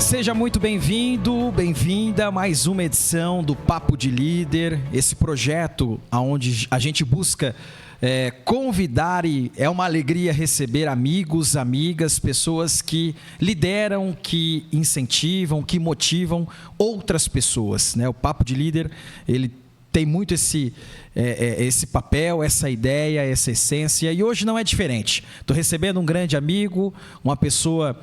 Seja muito bem-vindo, bem-vinda a mais uma edição do Papo de Líder, esse projeto onde a gente busca convidar, e é uma alegria receber amigos, amigas, pessoas que lideram, que incentivam, que motivam outras pessoas, né? O Papo de Líder, ele tem muito esse papel, essa ideia, essa essência, e hoje não é diferente. Estou recebendo um grande amigo, uma pessoa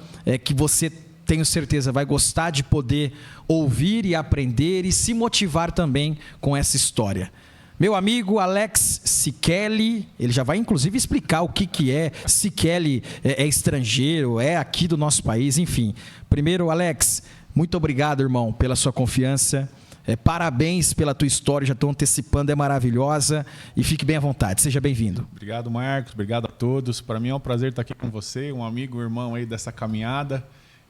que você, tenho certeza, vai gostar de poder ouvir e aprender e se motivar também com essa história. Meu amigo Alex Siqueli, ele já vai inclusive explicar o que é. Siqueli é estrangeiro, é aqui do nosso país, enfim. Primeiro, Alex, muito obrigado, irmão, pela sua confiança. Parabéns pela tua história, já estou antecipando, é maravilhosa. E fique bem à vontade, seja bem-vindo. Obrigado, Marcos, obrigado a todos. Para mim é um prazer estar aqui com você, um amigo, um irmão aí dessa caminhada.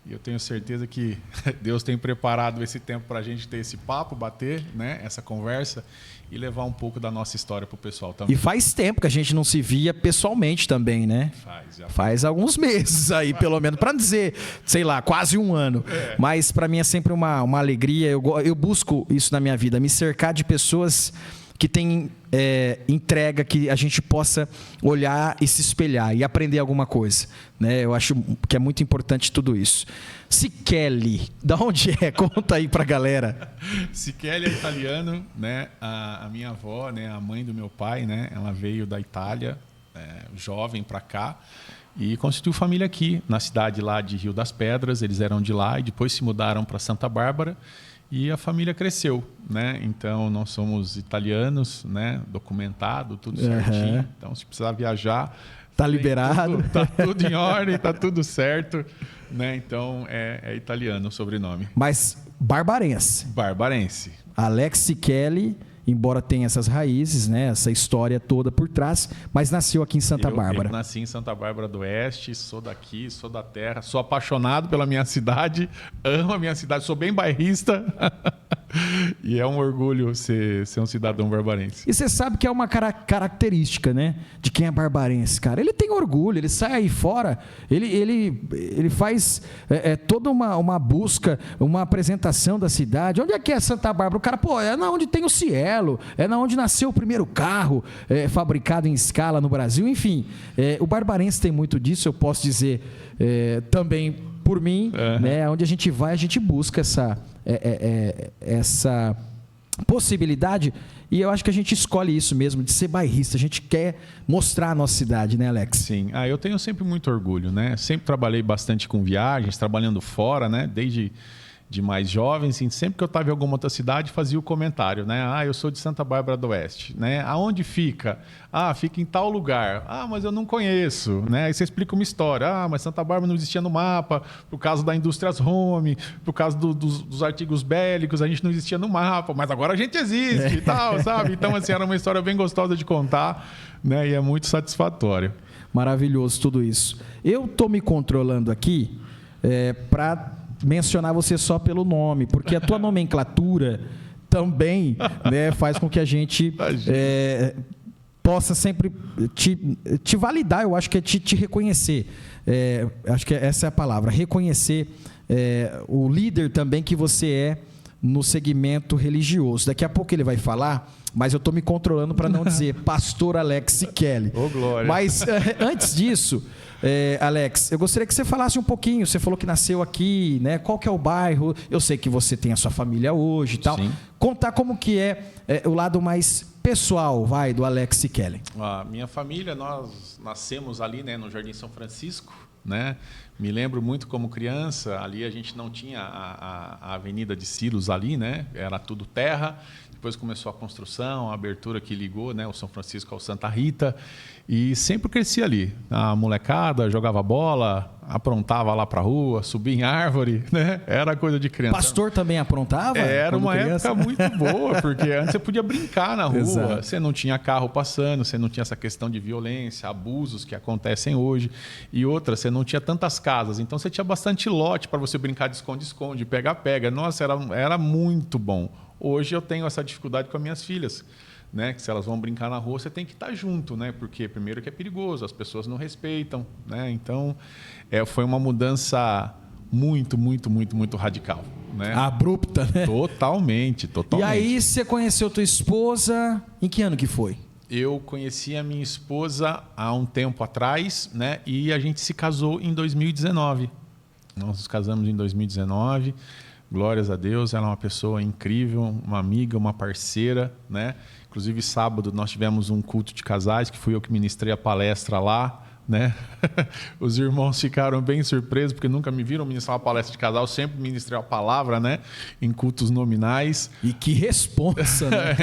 E eu tenho certeza que Deus tem preparado esse tempo para a gente ter esse papo, bater, né, essa conversa e levar um pouco da nossa história para o pessoal também. E faz tempo que a gente não se via pessoalmente também, né? Faz alguns meses aí, pelo menos, para dizer, sei lá, quase um ano. Mas para mim é sempre uma alegria, eu busco isso na minha vida, me cercar de pessoas que têm entrega, que a gente possa olhar e se espelhar e aprender alguma coisa, né? Eu acho que é muito importante tudo isso. Siqueli, da onde é? Conta aí pra galera. Siqueli é italiano, né? A minha avó, né? A mãe do meu pai, né? Ela veio da Itália, jovem para cá, e constituiu família aqui na cidade lá de Rio das Pedras. Eles eram de lá e depois se mudaram para Santa Bárbara. E a família cresceu, né? Então, nós somos italianos, né? Documentado, tudo certinho. Então, se precisar viajar... Tá liberado. Tá tudo em ordem, tá tudo certo, né? Então, é italiano o sobrenome. Mas barbarense. Barbarense. Alex Siqueli, embora tenha essas raízes, né? Essa história toda por trás, mas nasceu aqui em Santa Bárbara. Eu nasci em Santa Bárbara do Oeste, sou daqui, sou da terra, sou apaixonado pela minha cidade, amo a minha cidade, sou bem bairrista e é um orgulho ser um cidadão barbarense. E você sabe que é uma característica, né, de quem é barbarense, cara. Ele tem orgulho, ele sai aí fora, ele faz toda uma busca, uma apresentação da cidade. Onde é que é Santa Bárbara? O cara, é na onde tem o Cielo, é na onde nasceu o primeiro carro fabricado em escala no Brasil. Enfim, o barbarense tem muito disso, eu posso dizer também por mim, né? Onde a gente vai, a gente busca essa possibilidade, e eu acho que a gente escolhe isso mesmo, de ser bairrista. A gente quer mostrar a nossa cidade, né, Alex? Sim, eu tenho sempre muito orgulho, né? Sempre trabalhei bastante com viagens, trabalhando fora, né? Desde de mais jovens, e sempre que eu estava em alguma outra cidade, fazia o comentário, né? Eu sou de Santa Bárbara do Oeste, né? Aonde fica? Fica em tal lugar. Mas eu não conheço, né? Aí você explica uma história. Mas Santa Bárbara não existia no mapa, por causa da Indústrias Home, por causa dos artigos bélicos, a gente não existia no mapa, mas agora a gente existe e tal, sabe? Então, assim, era uma história bem gostosa de contar, né? E é muito satisfatório. Maravilhoso tudo isso. Eu estou me controlando aqui para mencionar você só pelo nome, porque a tua nomenclatura também, né, faz com que a gente possa sempre te validar. Eu acho que é te reconhecer. Acho que essa é a palavra, reconhecer o líder também que você é no segmento religioso. Daqui a pouco ele vai falar, mas eu estou me controlando para não dizer pastor Alex Siqueli. Glória. Mas antes disso, Alex, eu gostaria que você falasse um pouquinho. Você falou que nasceu aqui, né? Qual que é o bairro? Eu sei que você tem a sua família hoje e tal. Sim. Contar como que é o lado mais pessoal, do Alex Siqueli. Minha família, nós nascemos ali, né, no Jardim São Francisco, né? Me lembro muito como criança, ali a gente não tinha a Avenida de Silos ali, né? Era tudo terra. Depois começou a construção, a abertura que ligou, né, o São Francisco ao Santa Rita. E sempre cresci ali. A molecada jogava bola, aprontava lá para a rua, subia em árvore, né? Era coisa de criança. Pastor também aprontava? Era uma época muito boa, porque antes você podia brincar na rua. Exato. Você não tinha carro passando, você não tinha essa questão de violência, abusos que acontecem hoje. E outra, você não tinha tantas casas. Então você tinha bastante lote para você brincar de esconde-esconde, pega-pega. Nossa, era muito bom. Hoje eu tenho essa dificuldade com as minhas filhas, né? Que se elas vão brincar na rua, você tem que estar junto, né? Porque primeiro que é perigoso, as pessoas não respeitam, né? Então, foi uma mudança muito, muito, muito, muito radical, né? Abrupta, né? Totalmente. E aí você conheceu tua esposa, em que ano que foi? Eu conheci a minha esposa há um tempo atrás, né? E a gente se casou em 2019. Nós nos casamos em 2019. Glórias a Deus, ela é uma pessoa incrível, uma amiga, uma parceira, né? Inclusive, sábado nós tivemos um culto de casais, que fui eu que ministrei a palestra lá, né? Os irmãos ficaram bem surpresos, porque nunca me viram ministrar uma palestra de casal, eu sempre ministrei a palavra, né? Em cultos nominais. E que responsa, né?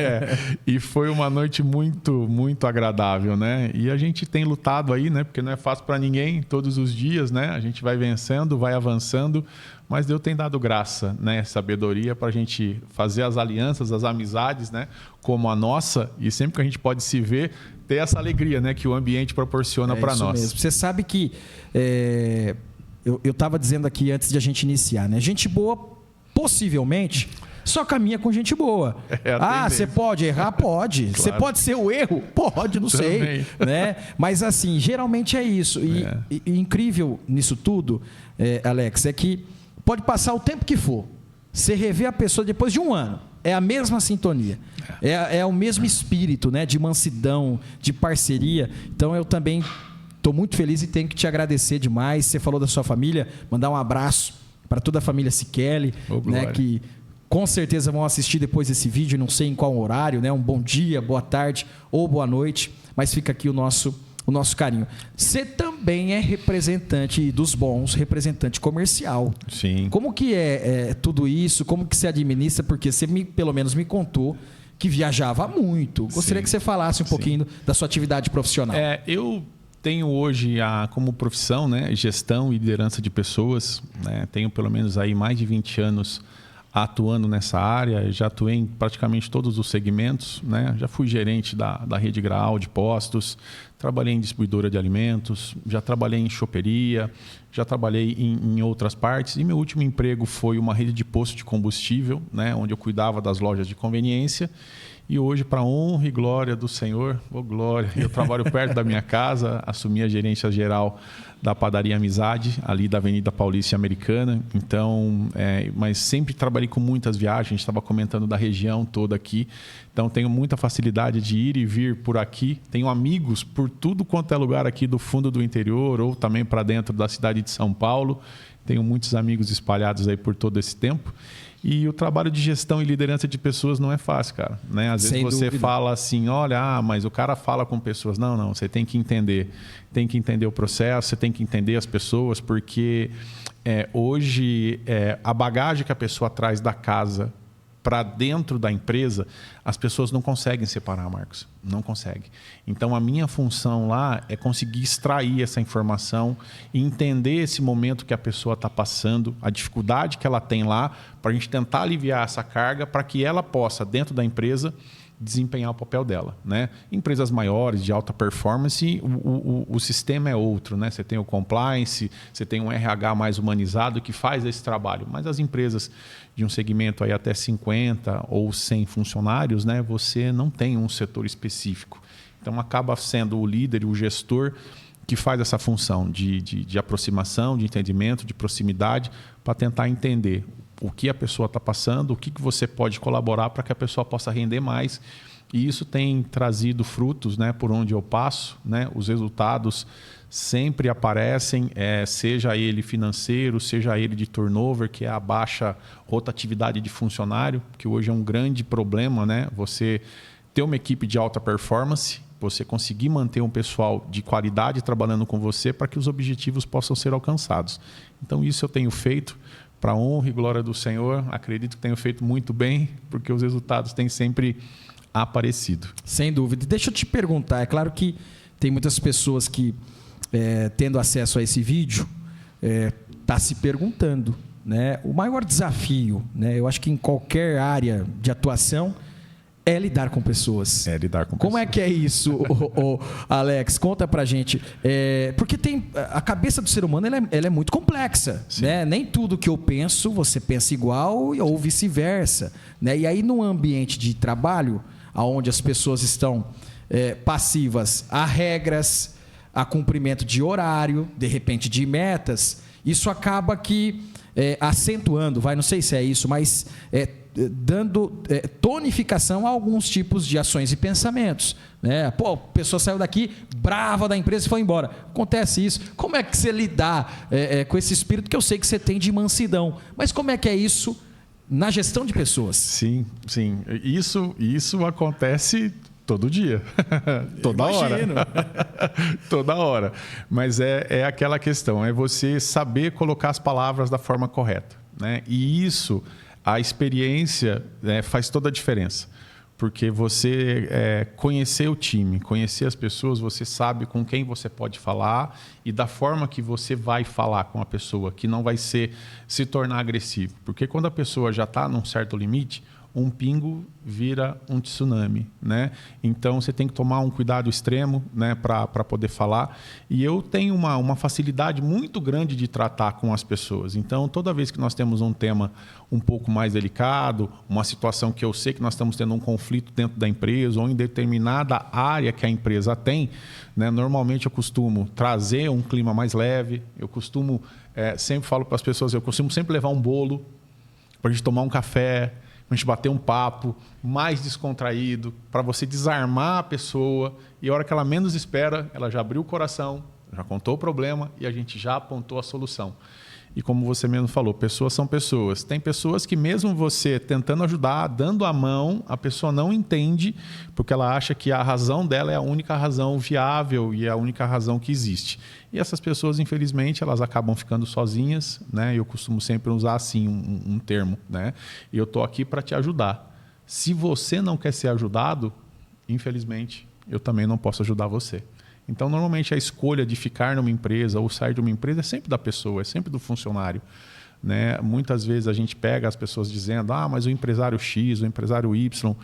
E foi uma noite muito, muito agradável, né? E a gente tem lutado aí, né? Porque não é fácil para ninguém, todos os dias, né? A gente vai vencendo, vai avançando, mas Deus tem dado graça, né? Sabedoria para a gente fazer as alianças, as amizades, né? Como a nossa, e sempre que a gente pode se ver, ter essa alegria, né, que o ambiente proporciona para nós. Mesmo. Você sabe que eu estava dizendo aqui antes de a gente iniciar, né? Gente boa, possivelmente, só caminha com gente boa. Você pode errar? Pode. Você pode ser o erro? Pode, não sei. Né? Mas assim, geralmente é isso. E incrível nisso tudo, Alex, é que pode passar o tempo que for. Você revê a pessoa depois de um ano. É a mesma sintonia, é o mesmo espírito, né, de mansidão, de parceria. Então eu também estou muito feliz e tenho que te agradecer demais. Você falou da sua família, mandar um abraço para toda a família Siquelli, né, que com certeza vão assistir depois desse vídeo, não sei em qual horário, né, um bom dia, boa tarde ou boa noite, mas fica aqui o nosso carinho. Você também é representante dos bons, representante comercial. Sim. Como que é tudo isso? Como que você administra? Porque você pelo menos me contou que viajava muito. Gostaria que você falasse um pouquinho da sua atividade profissional. Eu tenho hoje como profissão, né, gestão e liderança de pessoas. Né? Tenho pelo menos aí mais de 20 anos atuando nessa área, já atuei em praticamente todos os segmentos, né? Já fui gerente da Rede Graal de postos, trabalhei em distribuidora de alimentos, já trabalhei em choperia, já trabalhei em outras partes e meu último emprego foi uma rede de posto de combustível, né? Onde eu cuidava das lojas de conveniência. E hoje, para honra e glória do Senhor, glória, eu trabalho perto da minha casa, assumi a gerência geral da Padaria Amizade, ali da Avenida Paulista Americana. Então, mas sempre trabalhei com muitas viagens, a gente estava comentando da região toda aqui. Então, tenho muita facilidade de ir e vir por aqui. Tenho amigos por tudo quanto é lugar aqui do fundo do interior ou também para dentro da cidade de São Paulo. Tenho muitos amigos espalhados aí por todo esse tempo. E o trabalho de gestão e liderança de pessoas não é fácil, cara. Né? Às vezes você fala assim, olha, mas o cara fala com pessoas. Não, você tem que entender. Tem que entender o processo, você tem que entender as pessoas, porque hoje a bagagem que a pessoa traz da casa para dentro da empresa, as pessoas não conseguem separar, Marcos. Não conseguem. Então, a minha função lá é conseguir extrair essa informação e entender esse momento que a pessoa está passando, a dificuldade que ela tem lá, para a gente tentar aliviar essa carga para que ela possa, dentro da empresa, desempenhar o papel dela. Né? Empresas maiores, de alta performance, o sistema é outro. Né? Você tem o compliance, você tem um RH mais humanizado que faz esse trabalho. Mas as empresas de um segmento aí até 50 ou 100 funcionários, né? Você não tem um setor específico. Então, acaba sendo o líder e o gestor que faz essa função de aproximação, de entendimento, de proximidade, para tentar entender o que a pessoa está passando, o que você pode colaborar para que a pessoa possa render mais. E isso tem trazido frutos, né, por onde eu passo. Né? Os resultados sempre aparecem, seja ele financeiro, seja ele de turnover, que é a baixa rotatividade de funcionário, que hoje é um grande problema. Né? Você ter uma equipe de alta performance, você conseguir manter um pessoal de qualidade trabalhando com você para que os objetivos possam ser alcançados. Então, isso eu tenho feito para a honra e glória do Senhor. Acredito que tenho feito muito bem, porque os resultados têm sempre aparecido. Sem dúvida. Deixa eu te perguntar, é claro que tem muitas pessoas que, tendo acesso a esse vídeo, tá se perguntando, né? O maior desafio, né? Eu acho que em qualquer área de atuação, é lidar com pessoas. Como é que é isso, Alex? Conta pra gente. Porque a cabeça do ser humano ela é muito complexa. Né? Nem tudo que eu penso, você pensa igual ou vice-versa. Né? E aí, num ambiente de trabalho, onde as pessoas estão passivas a regras, a cumprimento de horário, de repente de metas, isso acaba que acentuando, não sei se é isso, mas dando tonificação a alguns tipos de ações e pensamentos, né? Pô, a pessoa saiu daqui brava da empresa e foi embora. Acontece isso. Como é que você lidar com esse espírito que eu sei que você tem de mansidão? Mas como é que é isso na gestão de pessoas? Sim. Isso acontece todo dia, toda hora. Toda hora. Mas é aquela questão, é você saber colocar as palavras da forma correta, né? E isso, a experiência, né, faz toda a diferença. Porque você conhecer o time, conhecer as pessoas, você sabe com quem você pode falar e da forma que você vai falar com a pessoa, que não vai se tornar agressivo. Porque quando a pessoa já está num certo limite, um pingo vira um tsunami, né? Então você tem que tomar um cuidado extremo, né, para poder falar. E eu tenho uma facilidade muito grande de tratar com as pessoas. Então toda vez que nós temos um tema um pouco mais delicado, uma situação que eu sei que nós estamos tendo um conflito dentro da empresa ou em determinada área que a empresa tem, né, normalmente eu costumo trazer um clima mais leve. Eu costumo sempre falo para as pessoas, eu costumo sempre levar um bolo para a gente tomar um café, a gente bater um papo mais descontraído, para você desarmar a pessoa e a hora que ela menos espera, ela já abriu o coração, já contou o problema e a gente já apontou a solução. E como você mesmo falou, pessoas são pessoas. Tem pessoas que mesmo você tentando ajudar, dando a mão, a pessoa não entende porque ela acha que a razão dela é a única razão viável e é a única razão que existe. E essas pessoas, infelizmente, elas acabam ficando sozinhas, né? Eu costumo sempre usar assim um termo, né? E eu estou aqui para te ajudar. Se você não quer ser ajudado, infelizmente, eu também não posso ajudar você. Então, normalmente, a escolha de ficar numa empresa ou sair de uma empresa é sempre da pessoa, é sempre do funcionário, né? Muitas vezes a gente pega as pessoas dizendo, mas o empresário X, o empresário Y,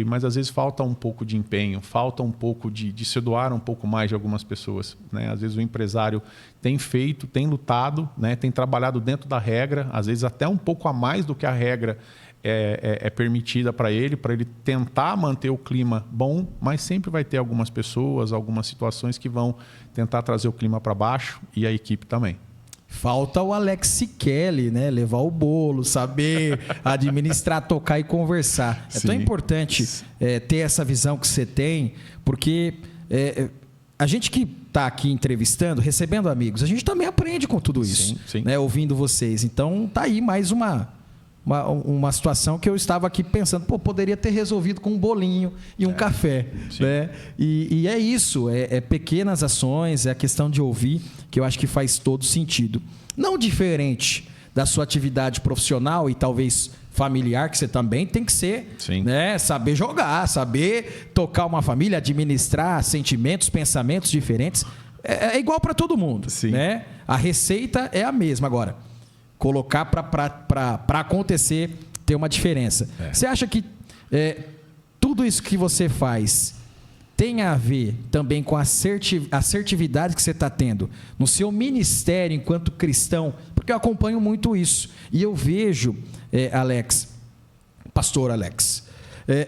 mas às vezes falta um pouco de empenho, falta um pouco de se doar um pouco mais de algumas pessoas, né? Às vezes o empresário tem feito, tem lutado, né? Tem trabalhado dentro da regra, às vezes até um pouco a mais do que a regra é permitida para ele tentar manter o clima bom, mas sempre vai ter algumas pessoas, algumas situações que vão tentar trazer o clima para baixo e a equipe também. Falta o Alex Kelly, né? Levar o bolo, saber administrar, tocar e conversar. É tão importante ter essa visão que você tem, porque a gente que está aqui entrevistando, recebendo amigos, a gente também aprende com tudo isso, né? Ouvindo vocês. Então, tá aí mais uma situação que eu estava aqui pensando, poderia ter resolvido com um bolinho e um café, né? E é isso, pequenas ações, é a questão de ouvir, que eu acho que faz todo sentido. Não diferente da sua atividade profissional e talvez familiar, que você também tem que ser, né? Saber jogar, saber tocar uma família, administrar sentimentos, pensamentos diferentes, é igual para todo mundo, né? A receita é a mesma. Agora, colocar para acontecer, ter uma diferença. Você acha que tudo isso que você faz tem a ver também com a assertividade que você está tendo no seu ministério enquanto cristão? Porque eu acompanho muito isso. E eu vejo, pastor Alex,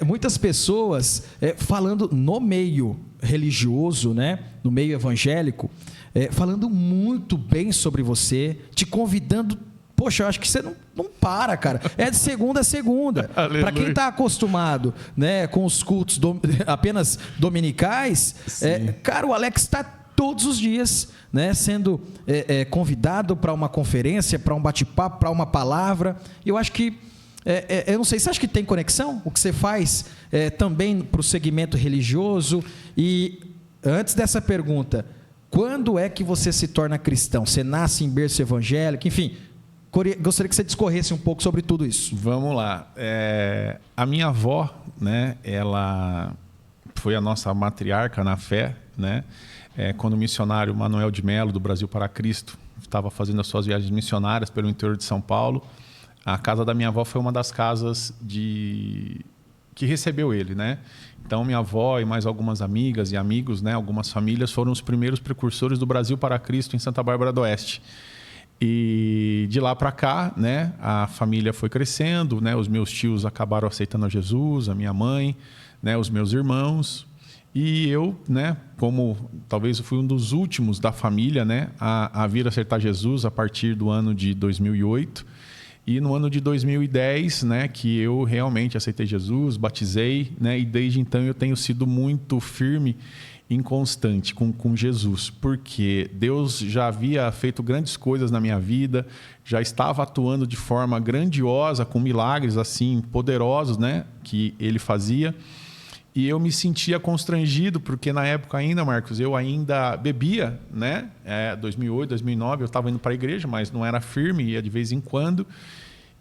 muitas pessoas falando no meio religioso, né, no meio evangélico, falando muito bem sobre você, te convidando. Poxa, eu acho que você não para, cara. É de segunda a segunda. Para quem está acostumado, né, com os cultos apenas dominicais, cara, o Alex está todos os dias, né, sendo convidado para uma conferência, para um bate-papo, para uma palavra. Eu acho que, eu não sei, você acha que tem conexão? O que você faz também para o segmento religioso? E antes dessa pergunta, quando é que você se torna cristão? Você nasce em berço evangélico? Enfim, gostaria que você discorresse um pouco sobre tudo isso. Vamos lá. A minha avó, né, ela foi a nossa matriarca na fé, né? Quando o missionário Manuel de Melo, do Brasil para Cristo, estava fazendo as suas viagens missionárias pelo interior de São Paulo, a casa da minha avó foi uma das casas que recebeu ele, né? Então, minha avó e mais algumas amigas e amigos, né, algumas famílias, foram os primeiros precursores do Brasil para Cristo em Santa Bárbara do Oeste. E de lá para cá, né, a família foi crescendo, né, os meus tios acabaram aceitando a Jesus, a minha mãe, né, os meus irmãos. E eu, né, como talvez eu fui um dos últimos da família, né, a vir aceitar Jesus a partir do ano de 2008. E no ano de 2010, né, que eu realmente aceitei Jesus, batizei, né, e desde então eu tenho sido muito firme e inconstante com Jesus, porque Deus já havia feito grandes coisas na minha vida, já estava atuando de forma grandiosa, com milagres assim poderosos, né, que Ele fazia. E eu me sentia constrangido, porque na época ainda, Marcos, eu ainda bebia, né? 2008, 2009, eu estava indo para a igreja, mas não era firme, ia de vez em quando.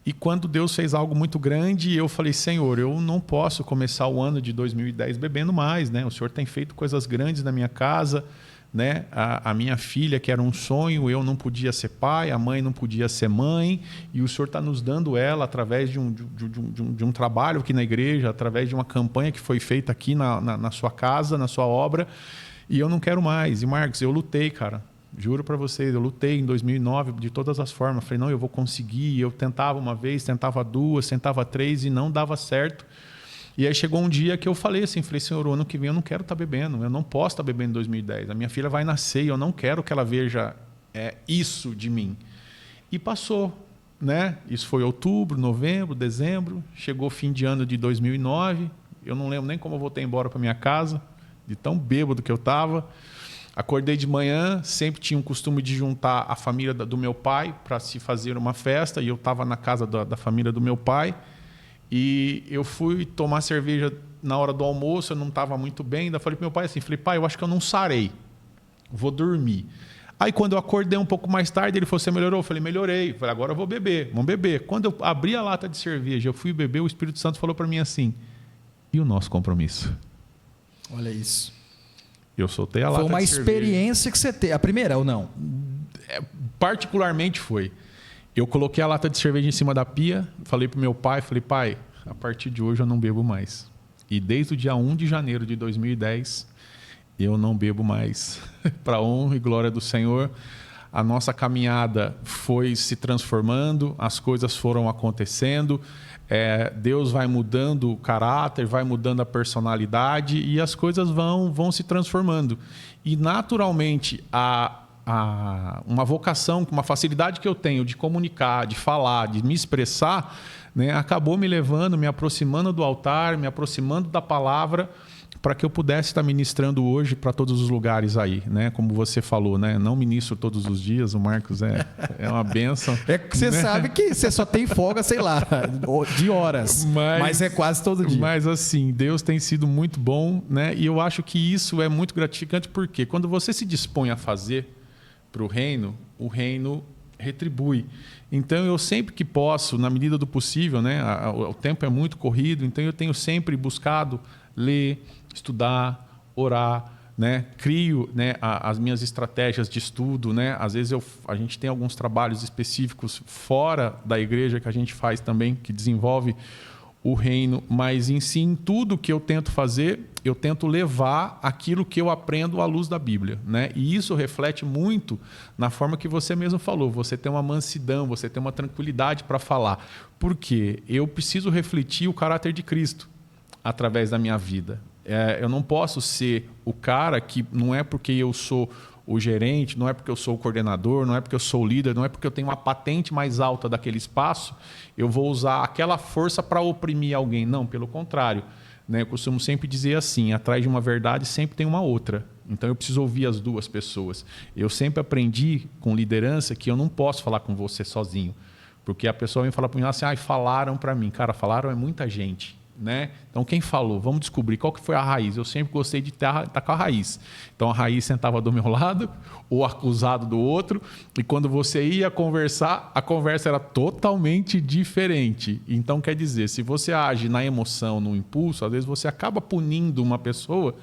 E quando Deus fez algo muito grande, eu falei, Senhor, eu não posso começar o ano de 2010 bebendo mais, né? O Senhor tem feito coisas grandes na minha casa, né? A minha filha, que era um sonho, eu não podia ser pai, a mãe não podia ser mãe, e o Senhor está nos dando ela através de um trabalho aqui na igreja, através de uma campanha que foi feita aqui na sua casa, na sua obra, e eu não quero mais. E Marcos, eu lutei, cara, juro para vocês, eu lutei em 2009 de todas as formas, falei, não, eu vou conseguir. Eu tentava uma vez, tentava duas, tentava três e não dava certo. E aí chegou um dia que eu falei assim, Senhor, o ano que vem eu não quero estar bebendo, eu não posso estar bebendo em 2010. A minha filha vai nascer e eu não quero que ela veja isso de mim. E passou, né? Isso foi outubro, novembro, dezembro, chegou fim de ano de 2009, eu não lembro nem como eu voltei embora para minha casa, de tão bêbado que eu estava. Acordei de manhã, sempre tinha um costume de juntar a família do meu pai para se fazer uma festa, e eu estava na casa da família do meu pai. E eu fui tomar cerveja na hora do almoço, eu não estava muito bem, ainda falei para meu pai assim, pai, eu acho que eu não sarei, vou dormir. Aí quando eu acordei um pouco mais tarde, ele falou, você melhorou? Eu falei, melhorei. Eu falei, agora eu vou beber, vamos beber. Quando eu abri a lata de cerveja, eu fui beber, o Espírito Santo falou para mim assim, e o nosso compromisso? Olha isso. Eu soltei a lata de cerveja. Foi uma experiência que você teve, a primeira ou não? Particularmente foi. Eu coloquei a lata de cerveja em cima da pia, falei para o meu pai, pai, a partir de hoje eu não bebo mais. E desde o dia 1 de janeiro de 2010, eu não bebo mais. Para a honra e glória do Senhor, a nossa caminhada foi se transformando, as coisas foram acontecendo, Deus vai mudando o caráter, vai mudando a personalidade e as coisas vão se transformando. E naturalmente uma vocação, uma facilidade que eu tenho de comunicar, de falar, de me expressar, né, acabou me levando, me aproximando do altar, me aproximando da palavra, para que eu pudesse estar ministrando hoje para todos os lugares aí, né? Como você falou, né? Não ministro todos os dias, o Marcos é uma bênção. É que você sabe que você só tem folga, sei lá, de horas, mas é quase todo dia. Mas assim, Deus tem sido muito bom, né? E eu acho que isso é muito gratificante, porque quando você se dispõe a fazer para o reino retribui. Então, eu sempre que posso, na medida do possível, né? O tempo é muito corrido, então eu tenho sempre buscado ler, estudar, orar, né? Crio, né, as minhas estratégias de estudo, né? Às vezes a gente tem alguns trabalhos específicos fora da igreja que a gente faz também, que desenvolve o reino, mas em si, em tudo que eu tento fazer, eu tento levar aquilo que eu aprendo à luz da Bíblia, né? E isso reflete muito na forma que você mesmo falou. Você tem uma mansidão, você tem uma tranquilidade para falar. Por quê? Eu preciso refletir o caráter de Cristo através da minha vida. Eu não posso ser o cara que não é porque eu sou o gerente, não é porque eu sou o coordenador, não é porque eu sou o líder, não é porque eu tenho uma patente mais alta daquele espaço, eu vou usar aquela força para oprimir alguém. Não, pelo contrário. Né? Eu costumo sempre dizer assim, atrás de uma verdade sempre tem uma outra. Então eu preciso ouvir as duas pessoas. Eu sempre aprendi com liderança que eu não posso falar com você sozinho. Porque a pessoa vem falar para mim assim, falaram para mim. Cara, falaram é muita gente. Né? Então quem falou? Vamos descobrir qual que foi a raiz. Eu sempre gostei de estar com a raiz. Então a raiz sentava do meu lado, o acusado do outro, e quando você ia conversar, a conversa era totalmente diferente. Então quer dizer, se você age na emoção, no impulso, às vezes você acaba punindo uma pessoa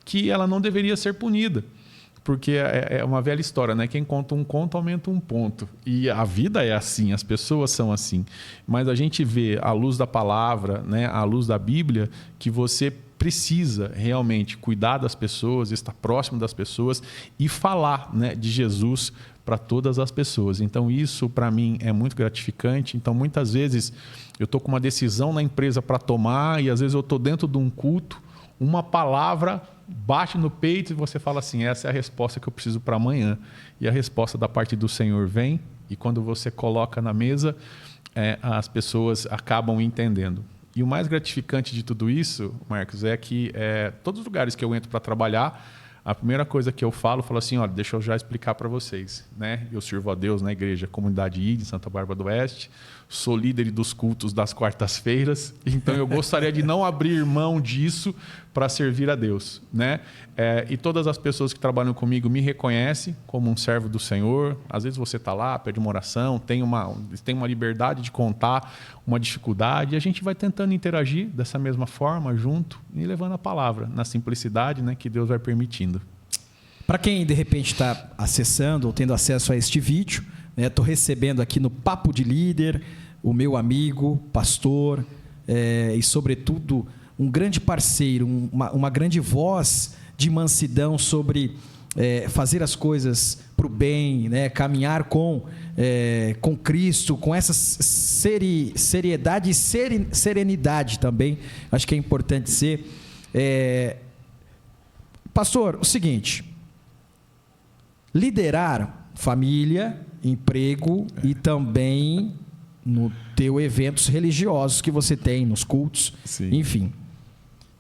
que ela não deveria ser punida. Porque é uma velha história, né? Quem conta um conto aumenta um ponto. E a vida é assim, as pessoas são assim. Mas a gente vê, à luz da palavra, né? À luz da Bíblia, que você precisa realmente cuidar das pessoas, estar próximo das pessoas e falar, né, de Jesus para todas as pessoas. Então isso, para mim, é muito gratificante. Então, muitas vezes, eu estou com uma decisão na empresa para tomar e às vezes eu estou dentro de um culto, uma palavra bate no peito e você fala assim, essa é a resposta que eu preciso para amanhã. E a resposta da parte do Senhor vem, e quando você coloca na mesa, as pessoas acabam entendendo. E o mais gratificante de tudo isso, Marcos, é que todos os lugares que eu entro para trabalhar, a primeira coisa que eu falo assim, olha, deixa eu já explicar para vocês, né? Eu sirvo a Deus na igreja Comunidade ID, em Santa Bárbara do Oeste, sou líder dos cultos das quartas-feiras, então eu gostaria de não abrir mão disso para servir a Deus, né? E todas as pessoas que trabalham comigo me reconhecem como um servo do Senhor. Às vezes você está lá, pede uma oração, tem uma liberdade de contar uma dificuldade, e a gente vai tentando interagir dessa mesma forma, junto, e levando a palavra, na simplicidade, né, que Deus vai permitindo. Para quem, de repente, está acessando ou tendo acesso a este vídeo, estou recebendo aqui no Papo de Líder o meu amigo, pastor, e, sobretudo, um grande parceiro, uma grande voz de mansidão sobre fazer as coisas para o bem, né? Caminhar com Cristo, com essa seriedade e serenidade também. Acho que é importante ser. Pastor, o seguinte: liderar família, emprego e também no teu eventos religiosos que você tem, nos cultos, sim, enfim.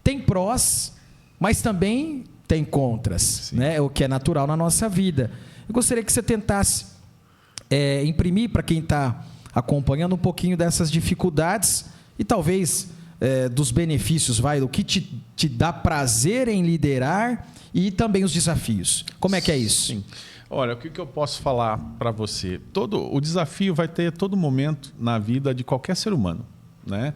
Tem prós, mas também tem contras, né? O que é natural na nossa vida. Eu gostaria que você tentasse imprimir para quem está acompanhando um pouquinho dessas dificuldades e talvez dos benefícios, do que te dá prazer em liderar e também os desafios. Como é que é isso? Sim. Olha, o que eu posso falar para você? O desafio vai ter todo momento na vida de qualquer ser humano, né?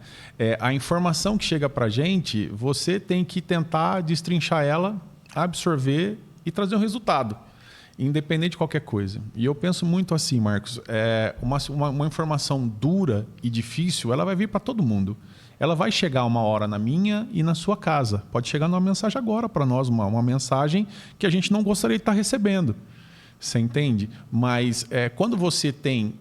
A informação que chega para a gente, você tem que tentar destrinchar ela, absorver e trazer um resultado, independente de qualquer coisa. E eu penso muito assim, Marcos, uma informação dura e difícil, ela vai vir para todo mundo. Ela vai chegar uma hora na minha e na sua casa. Pode chegar numa mensagem agora para nós, uma mensagem que a gente não gostaria de estar recebendo. Você entende? Mas quando você tem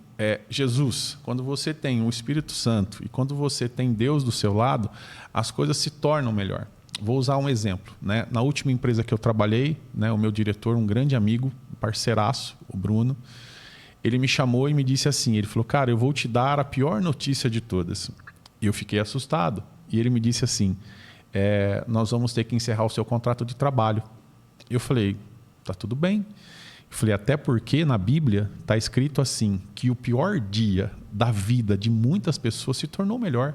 Jesus, quando você tem o Espírito Santo e quando você tem Deus do seu lado, as coisas se tornam melhor. Vou usar um exemplo, né? Na última empresa que eu trabalhei, né, o meu diretor, um grande amigo, um parceiraço, o Bruno, ele me chamou e me disse assim, ele falou, cara, eu vou te dar a pior notícia de todas. E eu fiquei assustado. E ele me disse assim, nós vamos ter que encerrar o seu contrato de trabalho. Eu falei, tá tudo bem. Eu falei, até porque na Bíblia está escrito assim, que o pior dia da vida de muitas pessoas se tornou melhor.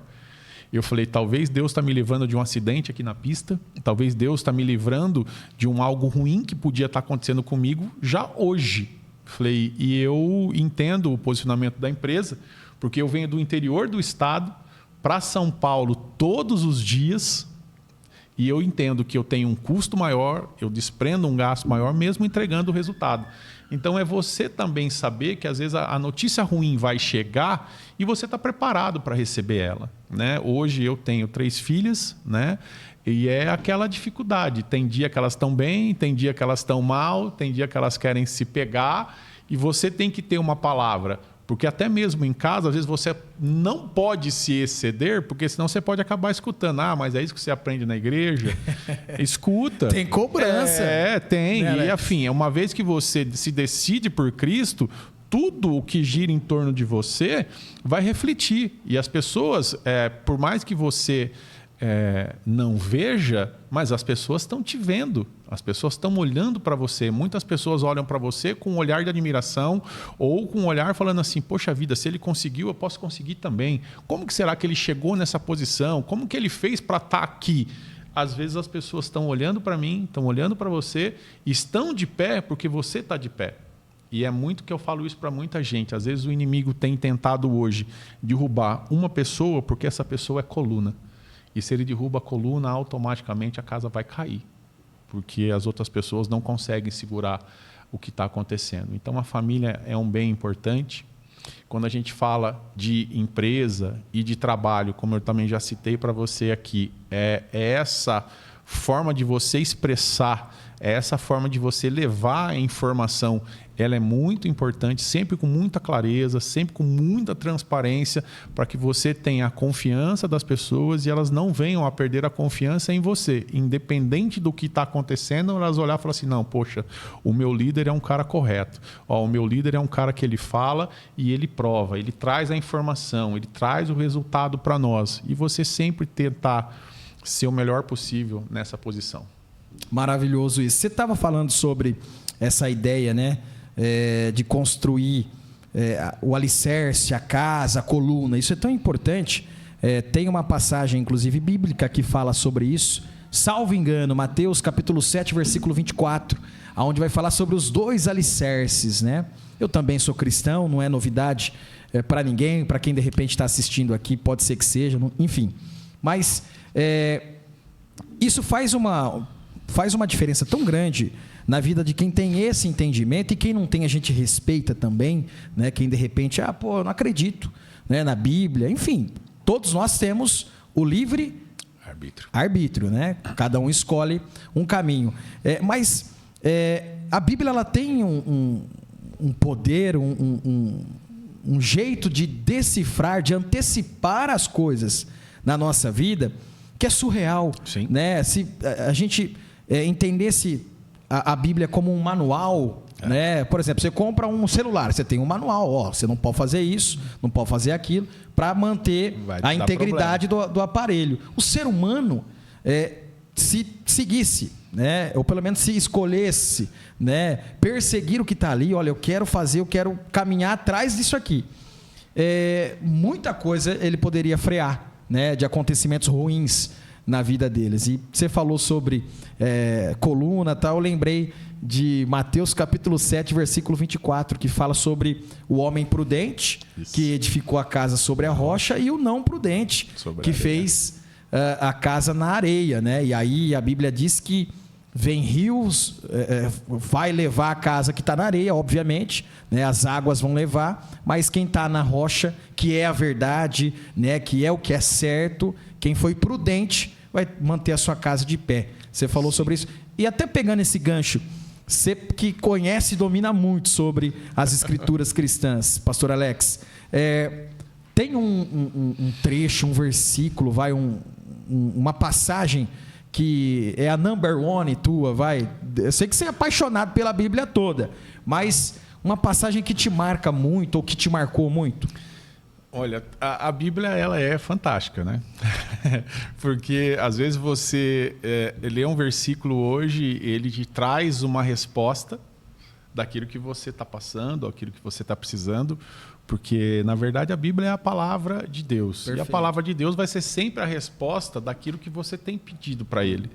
Eu falei, talvez Deus está me livrando de um acidente aqui na pista, talvez Deus está me livrando de algo ruim que podia estar acontecendo comigo já hoje. Eu falei, e eu entendo o posicionamento da empresa, porque eu venho do interior do estado para São Paulo todos os dias, e eu entendo que eu tenho um custo maior, eu desprendo um gasto maior, mesmo entregando o resultado. Então, é você também saber que, às vezes, a notícia ruim vai chegar e você está preparado para receber ela, né? Hoje, eu tenho 3 filhas, né? E é aquela dificuldade. Tem dia que elas estão bem, tem dia que elas estão mal, tem dia que elas querem se pegar, e você tem que ter uma palavra. Porque até mesmo em casa, às vezes você não pode se exceder, porque senão você pode acabar escutando. Ah, mas é isso que você aprende na igreja? Escuta. Tem cobrança. Tem. E, enfim, uma vez que você se decide por Cristo, tudo o que gira em torno de você vai refletir. E as pessoas, por mais que você não veja, mas as pessoas estão te vendo. As pessoas estão olhando para você. Muitas pessoas olham para você com um olhar de admiração ou com um olhar falando assim, poxa vida, se ele conseguiu, eu posso conseguir também. Como que será que ele chegou nessa posição? Como que ele fez para estar aqui? Às vezes as pessoas estão olhando para mim, estão olhando para você, estão de pé porque você está de pé. E é muito que eu falo isso para muita gente. Às vezes o inimigo tem tentado hoje derrubar uma pessoa porque essa pessoa é coluna. E se ele derruba a coluna, automaticamente a casa vai cair, porque as outras pessoas não conseguem segurar o que está acontecendo. Então, a família é um bem importante. Quando a gente fala de empresa e de trabalho, como eu também já citei para você aqui, é essa forma de você expressar, essa forma de você levar a informação, ela é muito importante, sempre com muita clareza, sempre com muita transparência, para que você tenha a confiança das pessoas e elas não venham a perder a confiança em você. Independente do que está acontecendo, elas olhar e falar assim, não, poxa, o meu líder é um cara correto. Ó, o meu líder é um cara que ele fala e ele prova, ele traz a informação, ele traz o resultado para nós. E você sempre tentar ser o melhor possível nessa posição. Maravilhoso isso. Você estava falando sobre essa ideia, né, de construir o alicerce, a casa, a coluna. Isso é tão importante. Tem uma passagem, inclusive, bíblica que fala sobre isso. Salvo engano, Mateus capítulo 7, versículo 24, onde vai falar sobre os 2 alicerces, né? Eu também sou cristão, não é novidade para ninguém, para quem de repente está assistindo aqui, pode ser que seja, enfim. Mas isso faz uma diferença tão grande na vida de quem tem esse entendimento, e quem não tem a gente respeita também, né? Quem de repente, eu não acredito, né, na Bíblia, enfim, todos nós temos o livre arbítrio, né? Cada um escolhe um caminho. Mas a Bíblia, ela tem um poder, um jeito de decifrar, de antecipar as coisas na nossa vida, que é surreal. Sim. Né? Se a gente entendesse a Bíblia como um manual, né? Por exemplo, você compra um celular, você tem um manual, você não pode fazer isso, não pode fazer aquilo, para manter a integridade do aparelho. O ser humano, se seguisse, né? Ou pelo menos se escolhesse, né? Perseguir o que está ali, olha, eu quero caminhar atrás disso aqui. Muita coisa ele poderia frear, né? De acontecimentos ruins na vida deles. E você falou sobre coluna, tal, eu lembrei de Mateus capítulo 7, versículo 24, que fala sobre o homem prudente, que edificou a casa sobre a rocha, e o não prudente, que fez a casa na areia, né? E aí a Bíblia diz que vem rios, vai levar a casa que está na areia, obviamente, né? As águas vão levar, mas quem está na rocha, que é a verdade, né? Que é o que é certo, quem foi prudente vai manter a sua casa de pé. Você falou sobre isso. E até pegando esse gancho, você que conhece e domina muito sobre as escrituras cristãs, pastor Alex, tem um trecho, um versículo, uma passagem que é a number one tua, eu sei que você é apaixonado pela Bíblia toda, mas uma passagem que te marca muito ou que te marcou muito? Olha, a Bíblia, ela é fantástica, né? Porque às vezes você lê um versículo hoje, ele te traz uma resposta daquilo que você está passando, daquilo que você está precisando, porque na verdade a Bíblia é a palavra de Deus. Perfeito. E a palavra de Deus vai ser sempre a resposta daquilo que você tem pedido para Ele,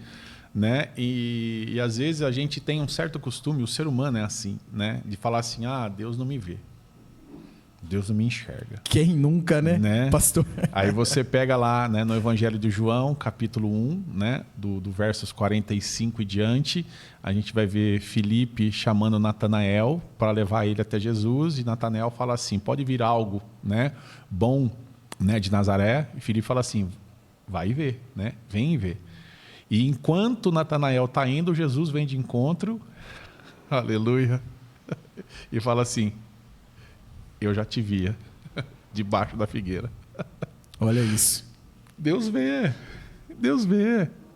né? E às vezes a gente tem um certo costume, o ser humano é assim, né? De falar assim, Deus não me vê. Deus não me enxerga. Quem nunca, né? Pastor? Aí você pega lá, né, no Evangelho de João, capítulo 1, né, do versos 45 e diante, a gente vai ver Filipe chamando Natanael para levar ele até Jesus, e Natanael fala assim, pode vir algo, né, bom, né, de Nazaré? E Filipe fala assim, vai ver, né, vem ver. E enquanto Natanael está indo, Jesus vem de encontro, aleluia, e fala assim, eu já te via debaixo da figueira. Olha isso. Deus vê,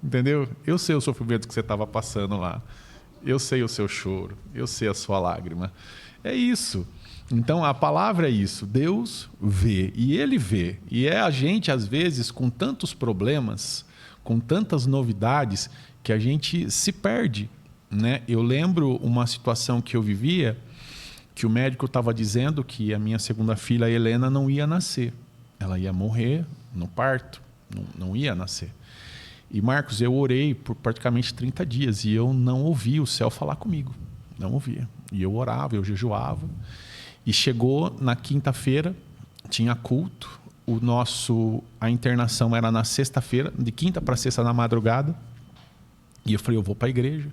entendeu? Eu sei o sofrimento que você estava passando lá. Eu sei o seu choro, eu sei a sua lágrima. É isso. Então, a palavra é isso. Deus vê, e Ele vê. E é a gente, às vezes, com tantos problemas, com tantas novidades, que a gente se perde, né? Eu lembro uma situação que eu vivia, que o médico estava dizendo que a minha segunda filha, Helena, não ia nascer. Ela ia morrer no parto, não ia nascer. E, Marcos, eu orei por praticamente 30 dias e eu não ouvia o céu falar comigo. Não ouvia. E eu orava, eu jejuava. E chegou na quinta-feira, tinha culto. A internação era na sexta-feira, de quinta para sexta na madrugada. E eu falei, eu vou para a igreja.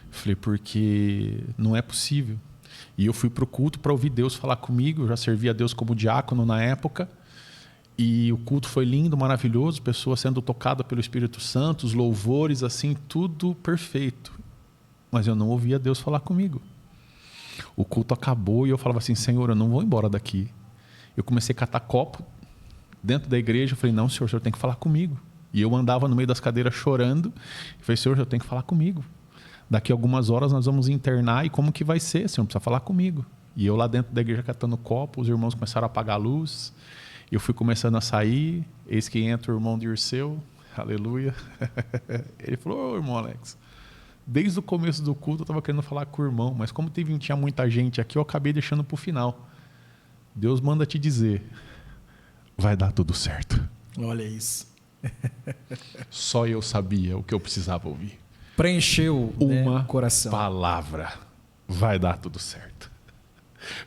Falei, porque não é possível. E eu fui para o culto para ouvir Deus falar comigo. Eu já servia a Deus como diácono na época. E o culto foi lindo, maravilhoso, pessoas sendo tocadas pelo Espírito Santo, os louvores, assim, tudo perfeito. Mas eu não ouvia Deus falar comigo. O culto acabou e eu falava assim, Senhor, eu não vou embora daqui. Eu comecei a catar copo dentro da igreja. Eu falei, não, Senhor, o Senhor tem que falar comigo. E eu andava no meio das cadeiras chorando. Eu falei, Senhor, o Senhor tem que falar comigo. Daqui a algumas horas nós vamos internar e como que vai ser? Senhor, precisa falar comigo. E eu lá dentro da igreja catando copo, os irmãos começaram a apagar a luz. Eu fui começando a sair, eis que entra o irmão Dirceu, aleluia. Ele falou, ô irmão Alex, desde o começo do culto eu estava querendo falar com o irmão, mas como tinha muita gente aqui, eu acabei deixando para o final. Deus manda te dizer, vai dar tudo certo. Olha isso. Só eu sabia o que eu precisava ouvir. Preencheu uma coração. Palavra, vai dar tudo certo.